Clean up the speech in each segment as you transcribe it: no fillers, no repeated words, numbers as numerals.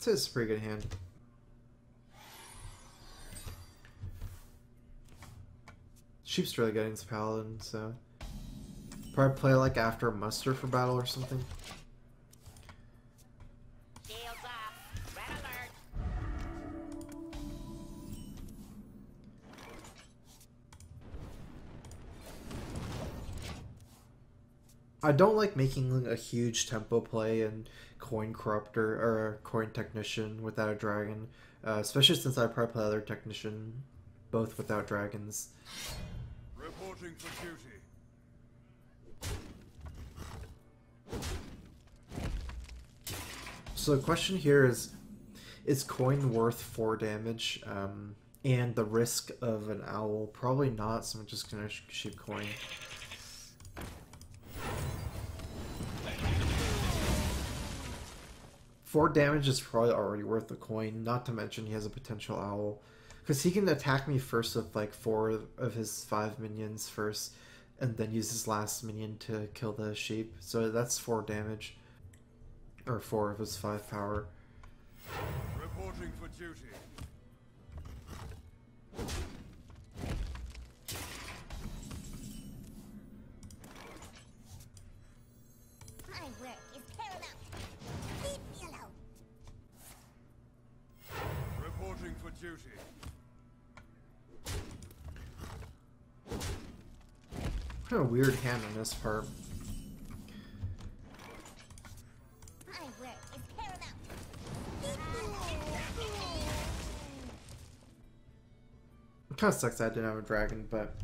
So it's a pretty good hand. Sheep's really good against Paladin, so probably play like after a muster for battle or something. Shields up. Red alert. I don't like making a huge tempo play in Coin Corruptor or Coin Technician without a dragon, especially since I probably play other Technician both without dragons. Reporting for duty. So the question here is coin worth 4 damage? And the risk of an owl? Probably not, so I'm just gonna shoot coin. Four damage is probably already worth the coin, not to mention he has a potential owl. Because he can attack me first with like 4 of his 5 minions first, and then use his last minion to kill the sheep. So that's 4 damage. Or 4 of his 5 power. Reporting for duty. My work is paramount. Leave me alone. Reporting for duty. Kind of weird hand on this part. My work is paramount. It kind of sucks that I didn't have a dragon, but...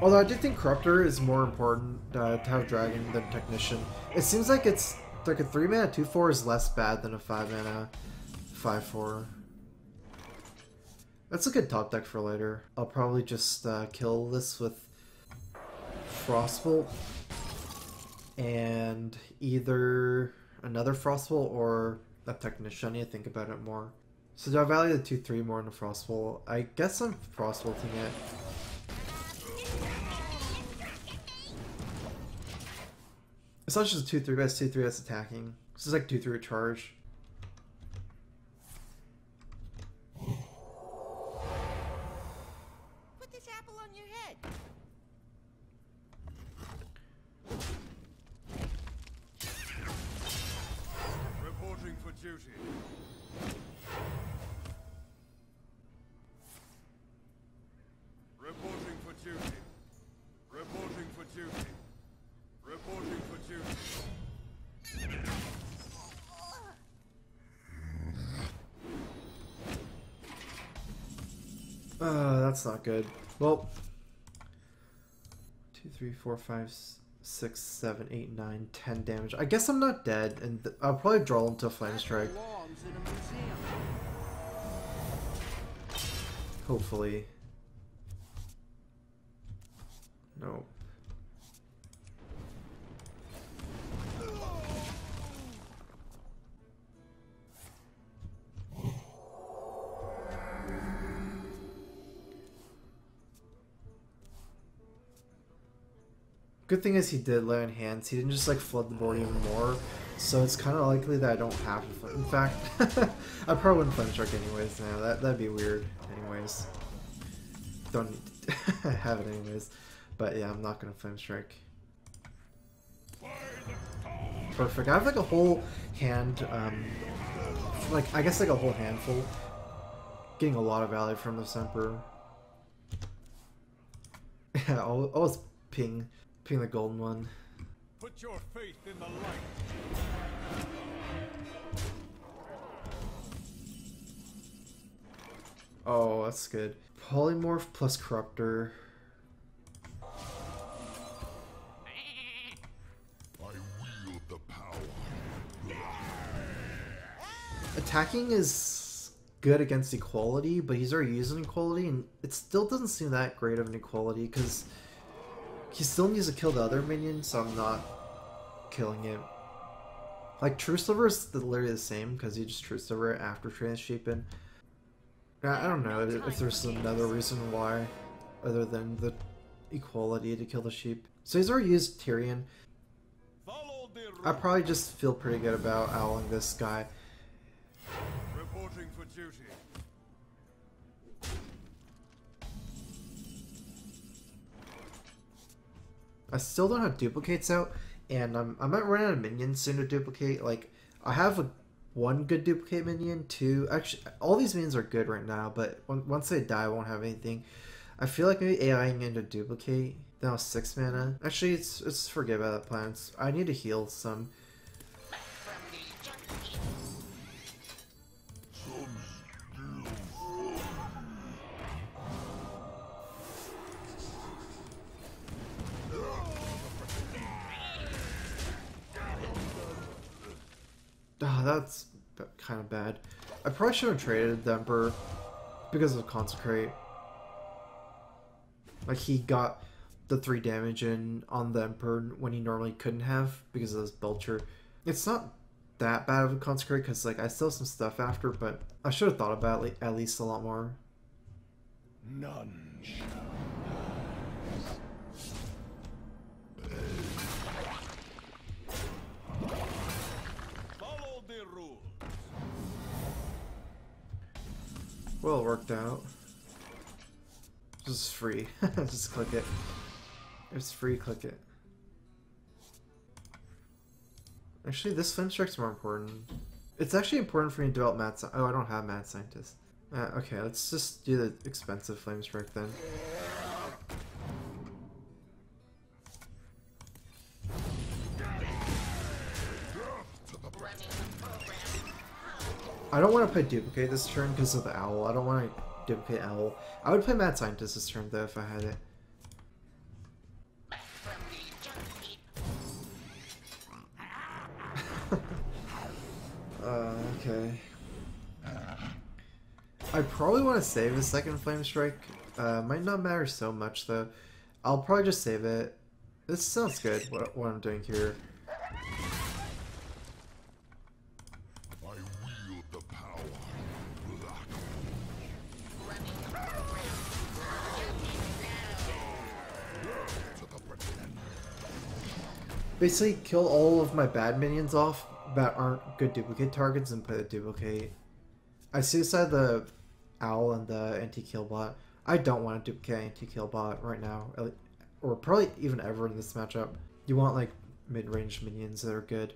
Although I do think Corruptor is more important to have Dragon than Technician. It seems like it's like a 3 mana 2/4 is less bad than a 5 mana 5/4. That's a good top deck for later. I'll probably just kill this with Frostbolt and either another Frostbolt or a Technician. I need to think about it more. So do I value the 2/3 more than a Frostbolt? I guess I'm Frostbolting it. It's not just a 2/3, but it's 2/3 that's attacking. This is like 2/3 charge. Put this apple on your head. Reporting for duty. Reporting for duty. Reporting for duty. Reporting for duty. That's not good. Well, 2, 3, 4, 5, 6, 7, 8, 9, 10 damage. I guess I'm not dead, and I'll probably draw into a flamestrike. Hopefully. No. Good thing is he did lay on hands. He didn't just like flood the board even more. So it's kind of likely that I don't have to. In fact, I probably wouldn't flamestrike anyways. Now that'd be weird. Anyways, don't need to have it anyways. But yeah, I'm not gonna flamestrike. Perfect. I have like a whole hand. Like I guess like a whole handful. Getting a lot of value from this Emperor. Yeah, I'll always ping the golden one. Put your faith in the light. Oh, that's good. Polymorph plus Corruptor. I wield the power. Attacking is good against equality, but he's already using equality, and it still doesn't seem that great of an equality, because he still needs to kill the other minion, so I'm not killing it. Like, True Silver is literally the same, because you just True Silver it after Transhapen. I don't know if there's another reason why, other than the equality to kill the sheep. So he's already used Tyrion. Follow the I probably just feel pretty good about owling this guy. Reporting for duty. I still don't have duplicates out, and I might run out of minions soon to duplicate. Like, I have one good duplicate minion, two. Actually, all these minions are good right now, but once they die, I won't have anything. I feel like maybe AIing into duplicate. Now 6 mana. Actually, it's forget about that plan. I need to heal some. Oh, that's kind of bad. I probably should have traded the Emperor because of Consecrate. Like, he got the 3 damage in on the Emperor when he normally couldn't have because of this Belcher. It's not that bad of a Consecrate because, like, I still have some stuff after, but I should have thought about it at least a lot more. None shall follow the rules. Well, it worked out. This is free. Just click it. It's free, click it. Actually, this flamestrike's more important. It's actually important for me to develop mad scientist. Oh, I don't have mad scientist. Okay, let's just do the expensive flamestrike then. I don't want to play duplicate this turn because of the owl. I don't want to duplicate owl. I would play mad scientist this turn though if I had it. Okay. I probably want to save a second flame strike. Might not matter so much though. I'll probably just save it. This sounds good. What I'm doing here. Basically, kill all of my bad minions off that aren't good duplicate targets and put a duplicate. I suicide the owl and the anti-kill bot. I don't want to duplicate anti-kill bot right now, or probably even ever in this matchup. You want like mid-range minions that are good.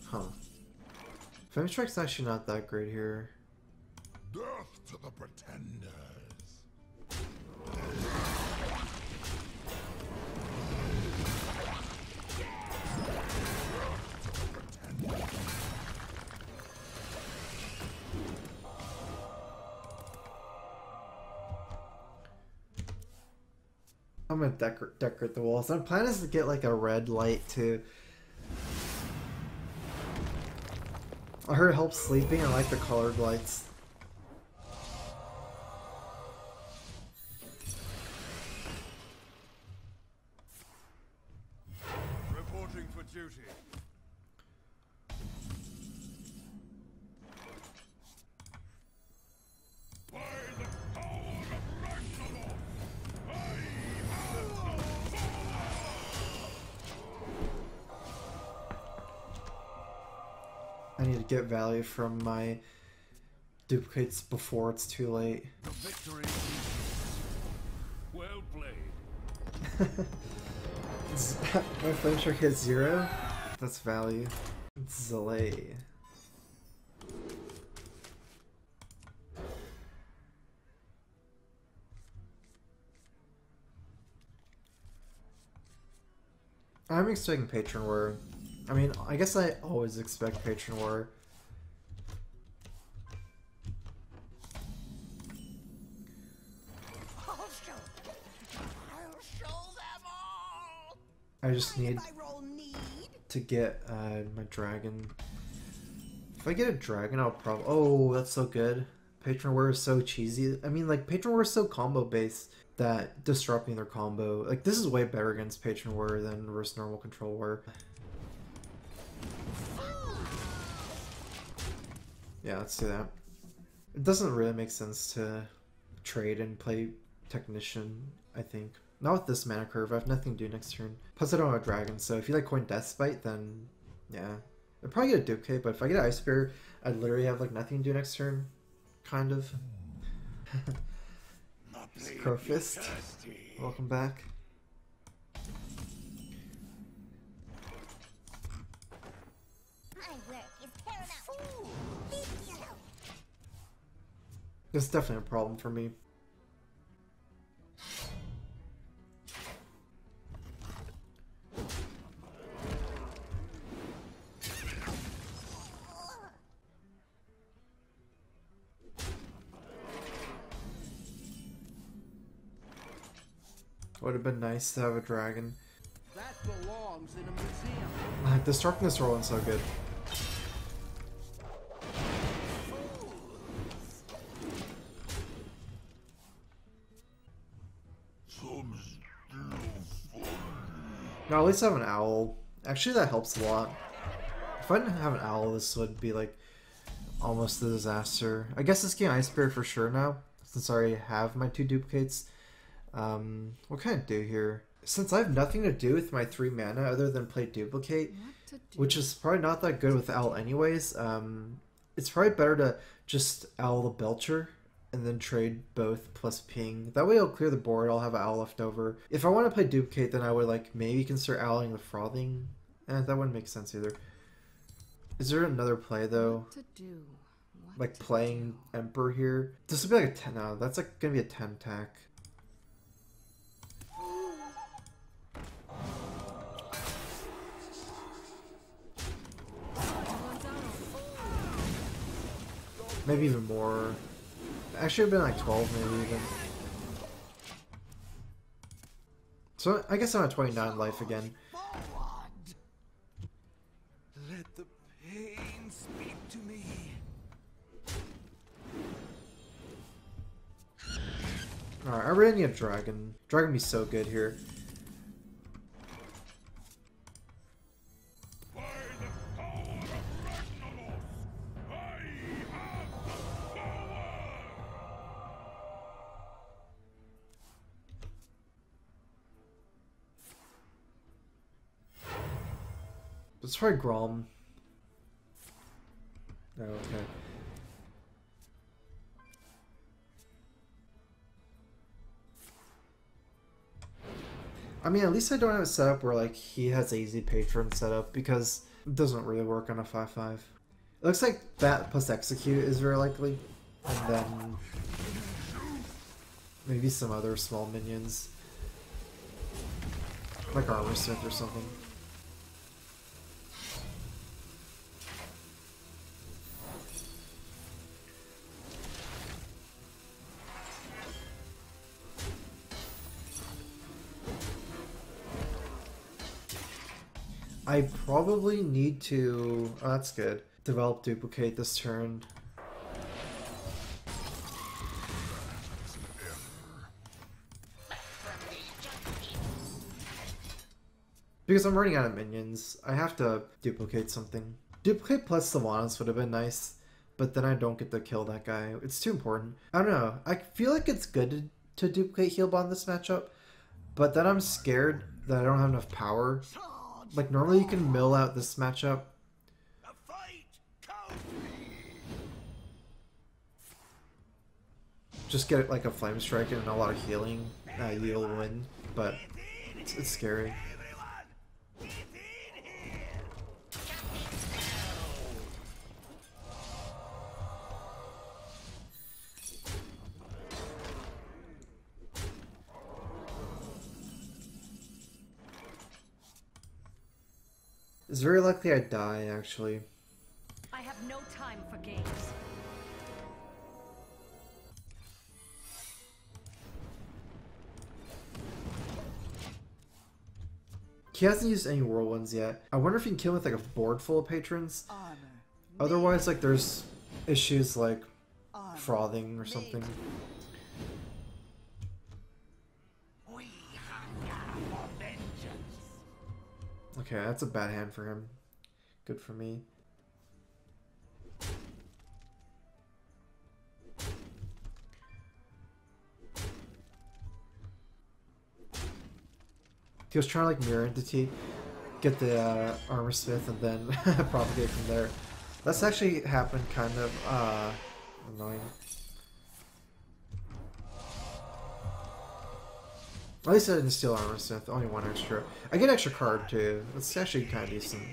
Huh. Flame Strike's actually not that great here. Death to the pretenders. I'm gonna decorate the walls. My plan is to get like a red light too. I heard it helps sleeping. I like the colored lights. Reporting for duty. By the power of Ragnarok, I need to get value from my duplicates before it's too late. the victory is well played. My flame shark hits 0. That's value. It's Zalae. I'm expecting Patron Warrior. I mean, I guess I always expect Patron Warrior. I'll show them all. I just need I roll need. to get my dragon. If I get a dragon, I'll probably... Oh, that's so good. Patron Warrior is so cheesy. I mean, like, Patron Warrior is so combo-based that disrupting their combo... Like, this is way better against Patron Warrior than versus normal Control Warrior. Yeah, let's do that. It doesn't really make sense to trade and play Technician, I think. Not with this mana curve, I have nothing to do next turn. Plus I don't have a dragon, so if you like coin Deathbite, then yeah. I'd probably get a duplicate, but if I get an Ice Bear, I'd literally have like nothing to do next turn. Kind of. Crowfist, welcome back. My work is paramount. Leave me alone. This is definitely a problem for me. Would have been nice to have a dragon. That belongs in a museum. This darkness rolling so good. No, at least I have an owl. Actually, that helps a lot. If I didn't have an owl, this would be like almost a disaster. I guess this game Ice Bear for sure now, since I already have my 2 duplicates. What can I do here? Since I have nothing to do with my 3 mana other than play duplicate, which is probably not that good with owl anyways, it's probably better to just owl the Belcher and then trade both plus ping. That way I'll clear the board, I'll have an owl left over. If I want to play duplicate, then I would like maybe consider owling the Frothing. That wouldn't make sense either. Is there another play though? Like playing Emperor here? This would be like a 10, no, that's like gonna be a 10 tack. Maybe even more. Actually, it'd been like 12 maybe even. So I guess I'm at 29 life again. Let the pain speak to me. Alright, I really need a dragon. Dragon would be so good here. Let's try Grom. Oh, okay. I mean, at least I don't have it set up where like he has a easy patron set up, because it doesn't really work on a 5/5. It looks like that plus execute is very likely, and then maybe some other small minions, like Armor Smith or something. I probably need to, oh that's good, develop duplicate this turn. Because I'm running out of minions, I have to duplicate something. Duplicate plus Sylvanas would have been nice, but then I don't get to kill that guy. It's too important. I don't know, I feel like it's good to duplicate heal bond this matchup, but then I'm scared that I don't have enough power. Like, normally you can mill out this matchup. Just get like a flamestrike and a lot of healing. You'll win, but it's scary. It's very likely I die, actually. I have no time for games. He hasn't used any whirlwinds yet. I wonder if he can kill with like a board full of patrons. Otherwise, like there's issues like frothing or something. Okay, that's a bad hand for him. Good for me. He was trying to like mirror entity, get the armor smith, and then propagate from there. That's actually happened kind of annoying. At least I didn't steal armor smith, only one extra. I get extra card too. It's actually kind of decent.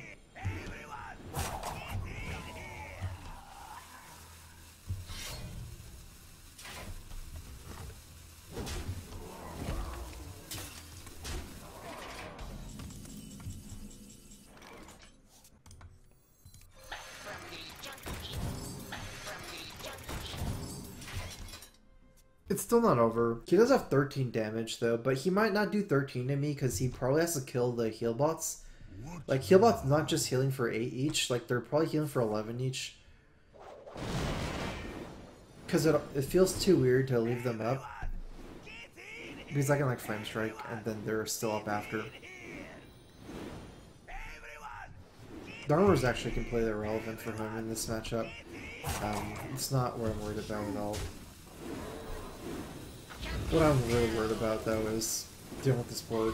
It's still not over. He does have 13 damage though, but he might not do 13 to me because he probably has to kill the heal bots. Like heal bots not just healing for 8 each, like they're probably healing for 11 each. Because it feels too weird to leave them up. Because I can like flamestrike and then they're still up after. The armor is actually completely irrelevant for him in this matchup. It's not what I'm worried about at all. What I'm really worried about, though, is dealing with this board.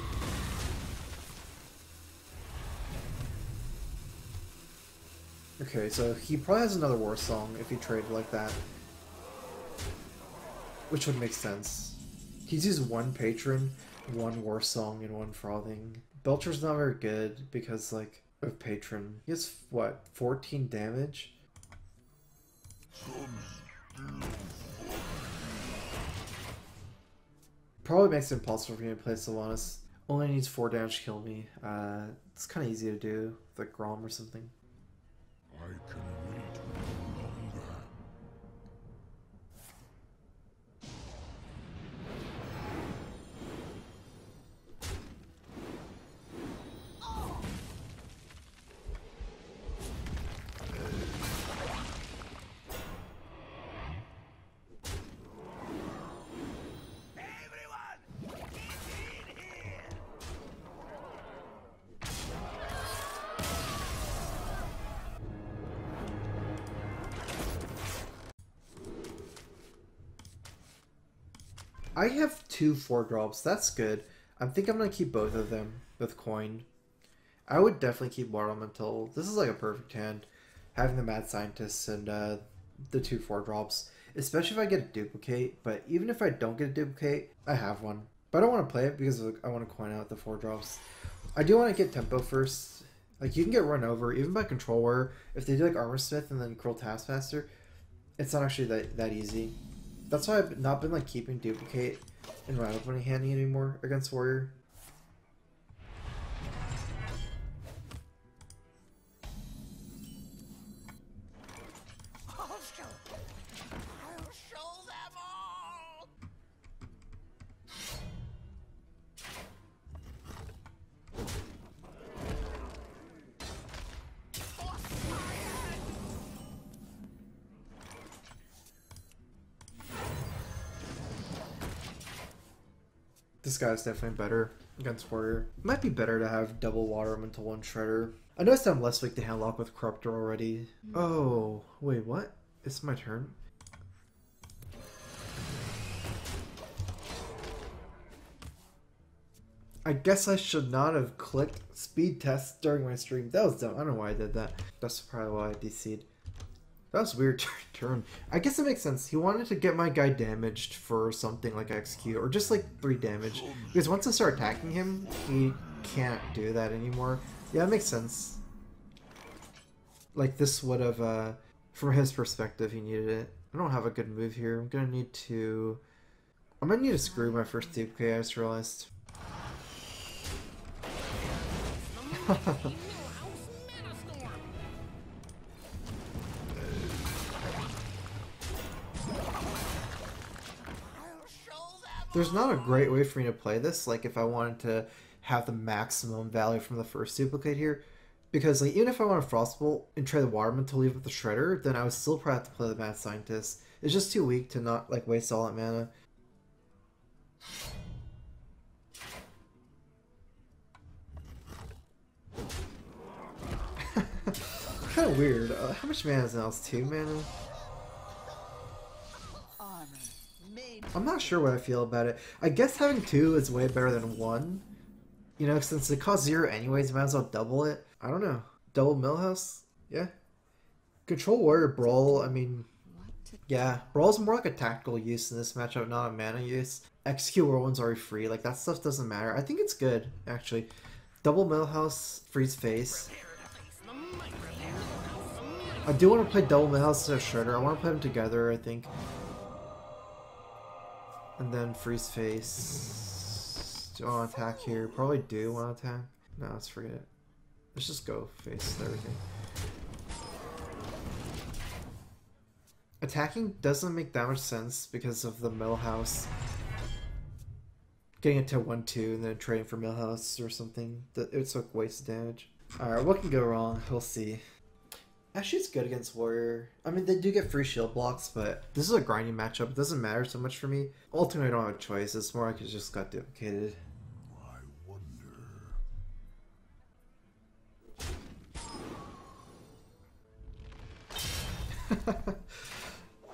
Okay, so he probably has another war song if he traded like that. Which would make sense. He's used one patron, one war song, and one frothing. Belcher's not very good because, like, of patron. He has, what, 14 damage? Probably makes it impossible for me to play Sylvanas. Only needs 4 damage to kill me. It's kind of easy to do, with like Grom or something. I can wait no longer. I have 2 4-drops. That's good. I think I'm going to keep both of them with coin. I would definitely keep Water Elemental. This is like a perfect hand. Having the Mad Scientist and the 2 4-drops. Especially if I get a duplicate. But even if I don't get a duplicate, I have one. But I don't want to play it because I want to coin out the 4-drops. I do want to get Tempo first. Like, you can get run over, even by Control Warrior. If they do like Armor Smith and then Cruel Taskmaster, it's not actually that easy. That's why I've not been like keeping duplicate in my opening hand anymore against Warrior. I'll show them all. This guy's definitely better against Warrior. Might be better to have double Water Elemental 1 Shredder. I noticed I'm less weak to handlock with Corruptor already. Oh, wait, what? It's my turn? I guess I should not have clicked speed test during my stream. That was dumb. I don't know why I did that. That's probably why I DC'd. That was a weird turn. I guess it makes sense. He wanted to get my guy damaged for something like execute, or just like 3 damage. Because once I start attacking him, he can't do that anymore. Yeah, it makes sense. Like this would have, from his perspective, he needed it. I don't have a good move here. I'm gonna need to screw my first duplicate, I just realized. Millhouse Manastorm. There's not a great way for me to play this, like if I wanted to have the maximum value from the first duplicate here. Because like even if I want a Frostbolt and trade the Waterman to leave with the Shredder, then I would still probably have to play the Mad Scientist. It's just too weak to not like waste all that mana. Kind of weird. How much mana is now? It's 2 mana? I'm not sure what I feel about it. I guess having 2 is way better than 1. You know, since it costs 0 anyways, might as well double it. I don't know. Double Millhouse? Yeah. Control Warrior Brawl, I mean, yeah. Brawl's more like a tactical use in this matchup, not a mana use. Execute Whirlwind's already free, like that stuff doesn't matter. I think it's good, actually. Double Millhouse, Freeze Face. I do want to play Double Millhouse and Shredder. I want to play them together, I think. And then Freeze Face. Do I want to attack here? Probably do want to attack. No, let's forget it. Let's just go face everything. Attacking doesn't make that much sense because of the Millhouse. Getting it to 1-2 and then trading for Millhouse or something. It's like wasted damage. Alright, what can go wrong? We'll see. Actually, it's good against Warrior. I mean, they do get free shield blocks, but this is a grinding matchup. It doesn't matter so much for me. Ultimately, I don't have a choice. It's more like it just got duplicated.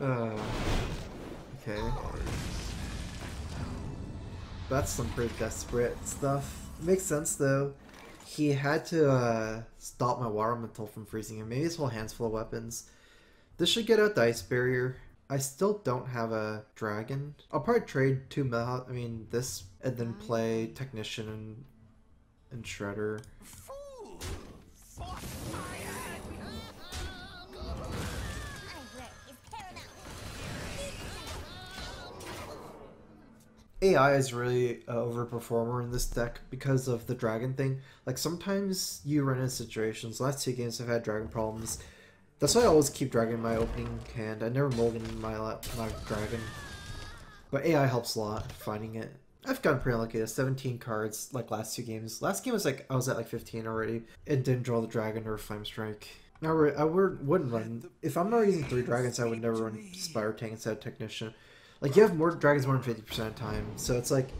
Okay. That's some pretty desperate stuff. It makes sense though. He had to stop my water elemental from freezing him. Maybe his whole hand's full of weapons. This should get out the ice barrier. I still don't have a dragon. I'll probably trade 2 Millhouse. I mean this, and then play Technician and Shredder. AI is really an overperformer in this deck because of the dragon thing. Like sometimes you run into situations. Last 2 games I've had dragon problems. That's why I always keep dragon in my opening hand. I never mulligan my dragon. But AI helps a lot finding it. I've gotten pretty lucky to 17 cards like last 2 games. Last game was like I was at like 15 already and didn't draw the dragon or flamestrike. Now I wouldn't run, if I'm not using 3 dragons I would never run Spire Tank instead of Technician. Like, you have more dragons more than 50% of the time, so it's like...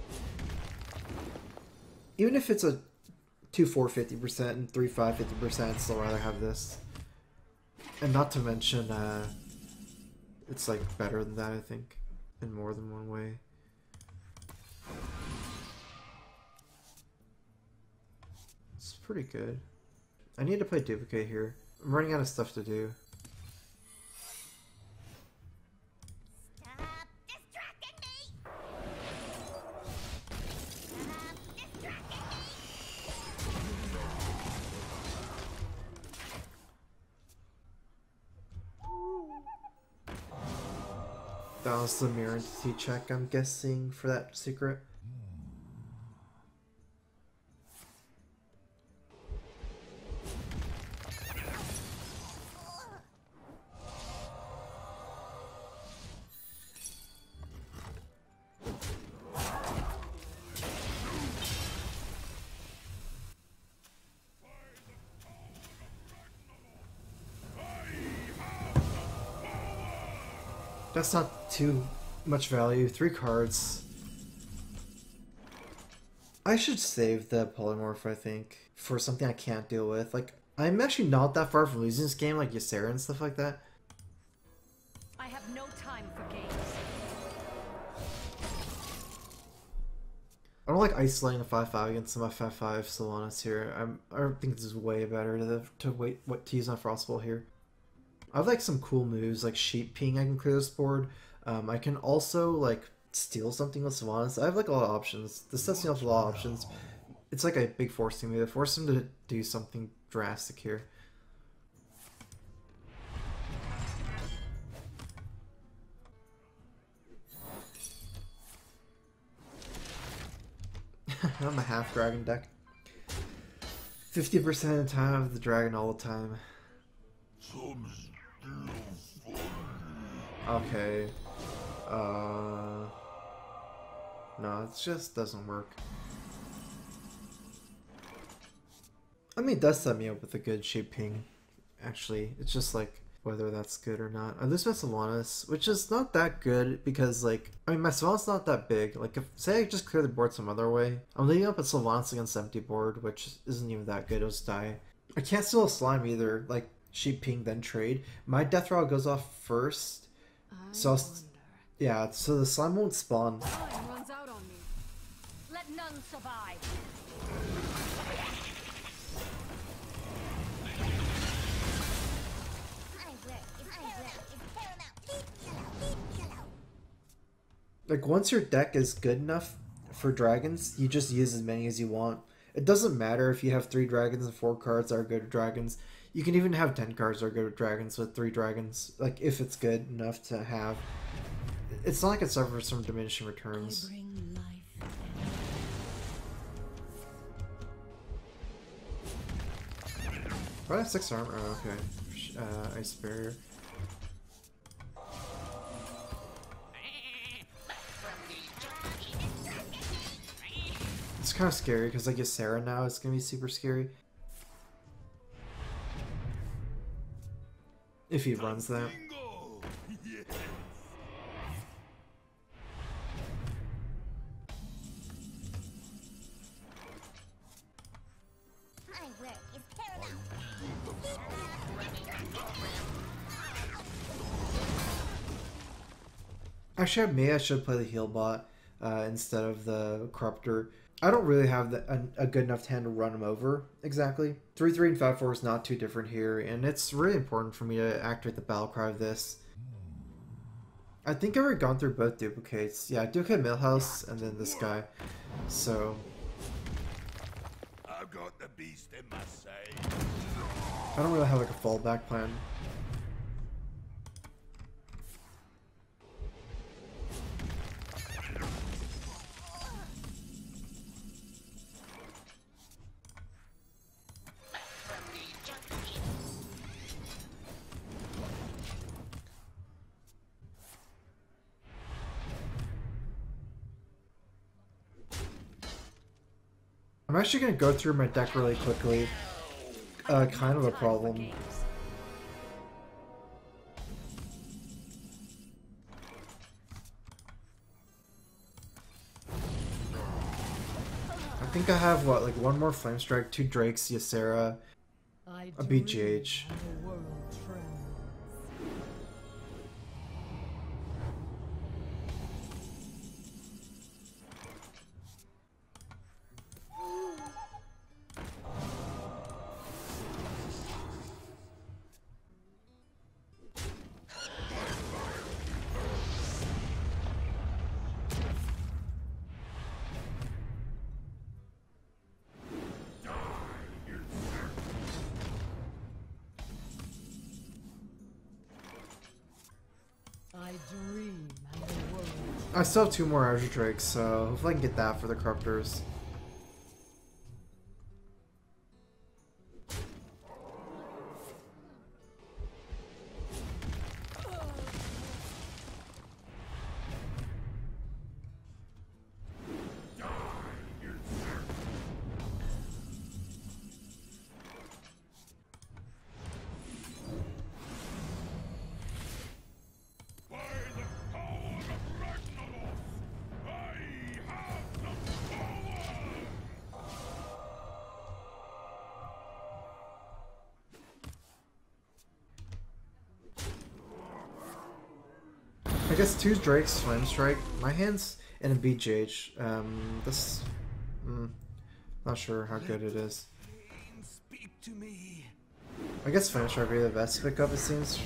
Even if it's a 2-4 50% and 3-5 50%, I'd still rather have this. And not to mention, it's like better than that, I think. In more than one way. It's pretty good. I need to play Duplicate here. I'm running out of stuff to do. That was the mirror entity check, I'm guessing, for that secret. That's not too much value. 3 cards. I should save the polymorph, I think, for something I can't deal with. Like, I'm actually not that far from losing this game, like Ysera and stuff like that. I have no time for games. I don't like isolating a 5-5 against some 5-5 Sylvanas here. I think this is way better to use on Frostbolt here. I have like some cool moves like Sheep Ping. I can clear this board. I can also like steal something with Sylvanas. I have like a lot of options. This sets me up with a lot of options. It's like a big forcing move. It forces him to do something drastic here. I'm a half dragon deck. 50% of the time I have the dragon all the time. Okay. No, it just doesn't work. I mean, it does set me up with a good Sheep Ping. Actually, it's just like whether that's good or not. I lose my Sylvanas, which is not that good because, like, I mean, my Sylvanas not that big. Like, if say I just clear the board some other way, I'm leaving up a Sylvanas against empty board, which isn't even that good. It'll just die. I can't steal a slime either. Like, Sheep Ping then trade. My Death Rattle goes off first, so yeah. So the slime won't spawn. Time runs out on me. Let none survive. Like, once your deck is good enough for dragons, you just use as many as you want. It doesn't matter if you have 3 dragons and 4 cards that are good at dragons. You can even have 10 cards that are good at dragons with 3 dragons, like, if it's good enough to have. It's not like it suffers from diminishing returns. Oh, I have 6 armor. Oh, okay. Ice barrier. It's kind of scary because I get Sarah now. It's gonna be super scary if he runs that. My work is paramount. Actually, maybe I should play the heal bot instead of the corruptor. I don't really have a good enough hand to run him over exactly. 3-3 and 5-4 is not too different here, and it's really important for me to activate the battle cry of this. I think I've already gone through both duplicates. Yeah, duplicate Millhouse and then this guy. So I've got the beast in my sight. I don't really have like a fallback plan. I'm actually going to go through my deck really quickly. Kind of a problem. I think I have, what, like 1 more flamestrike, 2 drakes, Ysera, a BGH. I still have 2 more Azure Drakes, so hopefully I can get that for the Corruptors. I guess 2 Drakes, flamestrike, my hands, and a BGH. Not sure how good it is. Speak to me. I guess flamestrike would be the best pickup, it seems.